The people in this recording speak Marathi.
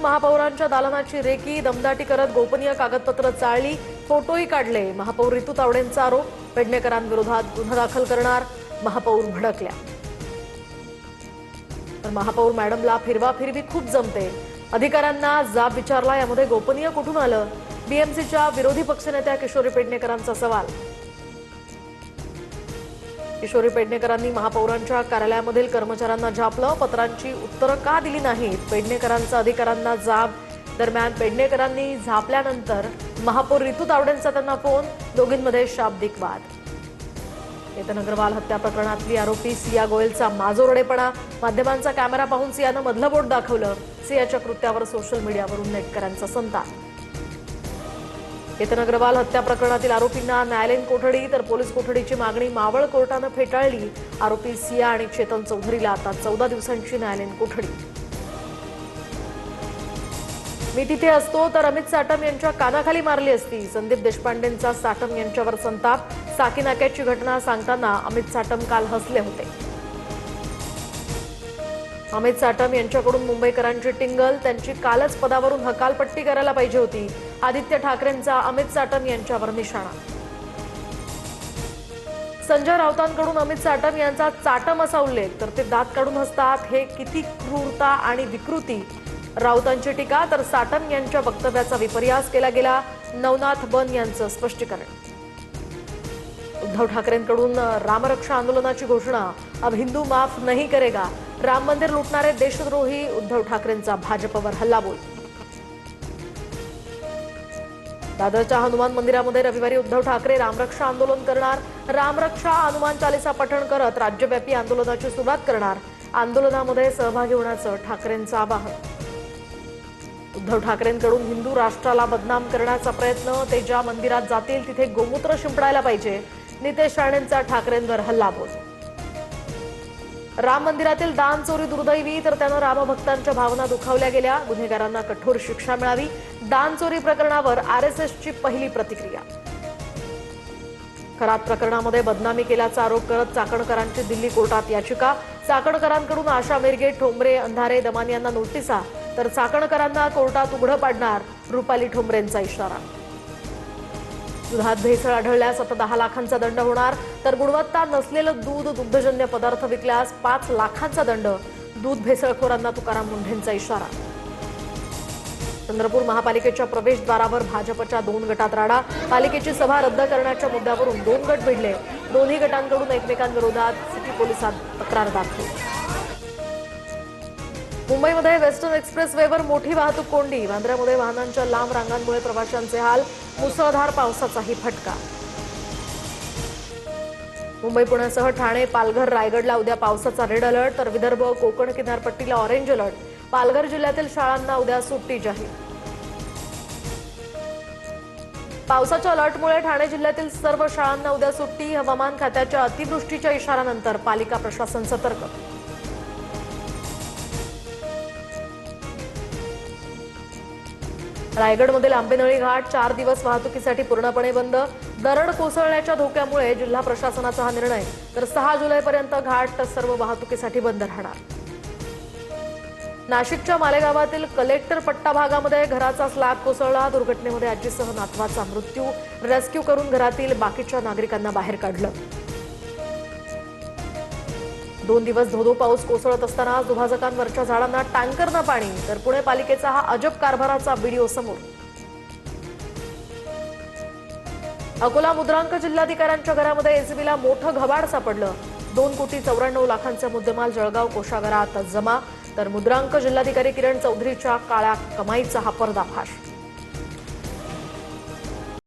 महापौरांच्या दालनाची रेकी दमदाटी करत गोपनीय कागदपत्र चाळली, फोटोही काढले। महापौर ऋतू तावडेंचा आरोप, पेडणेकरांविरोधात गुन्हा दाखल करणार, महापौर भडकल्या। तर महापौर मॅडमला फिरवाफिरवी खूप जमते, अधिकाऱ्यांना जाब विचारला, यामध्ये गोपनीय कुठून आलं? बीएमसीच्या विरोधी पक्षनेत्या किशोरी पेडणेकरांचा सवाल। किशोरी पेडणेकरांनी महापौरांच्या कार्यालयामधील कर्मचाऱ्यांना झापलं, पत्रांची उत्तरं का दिली नाहीत? पेडणेकरांचा अधिकाऱ्यांना जाब। दरम्यान पेडणेकरांनी झापल्यानंतर महापौर ऋतू तावडेंचा त्यांना फोन, दोघींमध्ये शाब्दिक वाद। केतन अग्रवाल हत्या प्रकरणातली आरोपी सिया गोयलचा माजोरडेपणा, माध्यमांचा कॅमेरा पाहून सियानं मधलं बोट दाखवलं। सियाच्या कृत्यावर सोशल मीडियावरून नेटकऱ्यांचा संताप। केतन अग्रवाल हत्या प्रकरणातील आरोपींना न्यायालयीन कोठडी, तर पोलीस कोठडीची मागणी मावळ कोर्टानं फेटाळली। आरोपी सिया आणि चेतन चौधरीला आता 14 दिवसांची न्यायालयीन कोठडी। मी तिथे असतो तर अमित साटम यांच्या कानाखाली मारली असती, संदीप देशपांडेंचा साटम यांच्यावर संताप। साकीनाक्याची घटना सांगताना अमित साटम काल हसले होते। अमित साटम यांच्याकडून मुंबईकरांची टिंगल, त्यांची कालच पदावरून हकालपट्टी करायला पाहिजे होती। आदित्य ठाकरेंचा अमित साटम यांच्यावर निशाणा। संजय राऊतांकडून अमित साटम यांचा चाटम असा उल्लेख, तर ते दात काढून हसतात, हे किती क्रूरता आणि विकृती। राऊतांची टीका, तर साटम यांच्या वक्तव्याचा विपर्यास केला गेला। नवनाथ बन यांचं स्पष्टीकरण। उद्धव ठाकरेंकडून रामरक्षा आंदोलनाची घोषणा, अब हिंदू माफ नहीं करेगा। राम मंदिर लुटणारे देशद्रोही, उद्धव ठाकरेंचा भाजपवर हल्लाबोल। दादरच्या हनुमान मंदिरामध्ये रविवारी उद्धव ठाकरे रामरक्षा आंदोलन करणार। रामरक्षा हनुमान चालीसा पठण करत राज्यव्यापी आंदोलनाची सुरुवात करणार। आंदोलनामध्ये सहभागी होण्याचं ठाकरेंचं आवाहन। उद्धव ठाकरेंकडून हिंदू राष्ट्राला बदनाम करण्याचा प्रयत्न, ते ज्या मंदिरात जातील तिथे गोमूत्र शिंपडायला पाहिजे। नितेश राणेंचा ठाकरेंवर हल्लाबोल। राम मंदिरातील दान चोरी दुर्दैवी, तर त्यानं रामभक्तांच्या भावना दुखावल्या गेल्या, गुन्हेगारांना कठोर शिक्षा मिळावी। दान चोरी प्रकरणावर आरएसएसची पहिली प्रतिक्रिया। करात प्रकरणामध्ये बदनामी केल्याचा आरोप करत चाकणकरांची दिल्ली कोर्टात याचिका। चाकणकरांकडून आशा मिरगे, ठोंबरे, अंधारे, दमानी यांना नोटिसा, तर चाकणकरांना कोर्टात उघडं पाडणार, रुपाली ठोंबरेंचा इशारा। दुधात भेसळ आढळल्यास आता 10 लाखांचा दंड होणार, तर गुणवत्ता नसलेलं दूध, दुग्धजन्य पदार्थ विकल्यास 5 लाखांचा दंड। दूध भेसळखोरांना तुकाराम मुंढेंचा इशारा। चंद्रपूर महापालिकेच्या प्रवेशद्वारावर भाजपच्या 2 गटात राडा, पालिकेची सभा रद्द करण्याच्या मुद्द्यावरून 2 गट भिडले। दोन्ही गटांकडून एकमेकांविरोधात सिटी पोलिसात तक्रार दाखल। मुंबईमध्ये वेस्टर्न एक्सप्रेसवेवर मोठी वाहतूक कोंडी, वांद्र्यामध्ये वाहनांच्या लांब रांगांमुळे प्रवाशांचे हाल, मुसळधार पावसाचाही फटका। मुंबई पुण्यासह ठाणे, पालघर, रायगडला उद्या पावसाचा रेड अलर्ट, तर विदर्भ, कोकण किनारपट्टीला ऑरेंज अलर्ट। पालघर जिल्ह्यातील शाळांना उद्या सुट्टी जाहीर। पावसाच्या अलर्टमुळे ठाणे जिल्ह्यातील सर्व शाळांना उद्या सुट्टी। हवामान खात्याच्या अतिवृष्टीच्या इशाऱ्यानंतर पालिका प्रशासन सतर्क। रायगडमधील आंबेनळी घाट 4 दिवस वाहतुकीसाठी पूर्णपणे बंद, दरड कोसळण्याच्या धोक्यामुळे जिल्हा प्रशासनाचा हा निर्णय, तर 6 जुलैपर्यंत घाट सर्व वाहतुकीसाठी बंद राहणार। नाशिकच्या मालेगावातील कलेक्टर पट्टा भागामध्ये घराचा स्लॅब कोसळला, दुर्घटनेमध्ये आजीसह नातवाचा मृत्यू, रेस्क्यू करून घरातील बाकीच्या नागरिकांना बाहेर काढलं। 2 दिवस धोधो पाऊस कोसळत असताना दुभाजकांवरच्या झाडांना टँकरनं पाणी, तर पुणे पालिकेचा हा अजब कारभाराचा व्हिडिओ समोर। अकोला मुद्रांक जिल्हाधिकाऱ्यांच्या घरामध्ये एसीबीला मोठं घबाड सापडलं, 2,94,00,000 मुद्देमाल जळगाव कोषागारात जमा, तर मुद्रांक जिल्हाधिकारी किरण चौधरीच्या काळ्या कमाईचा हा पर्दाफाश।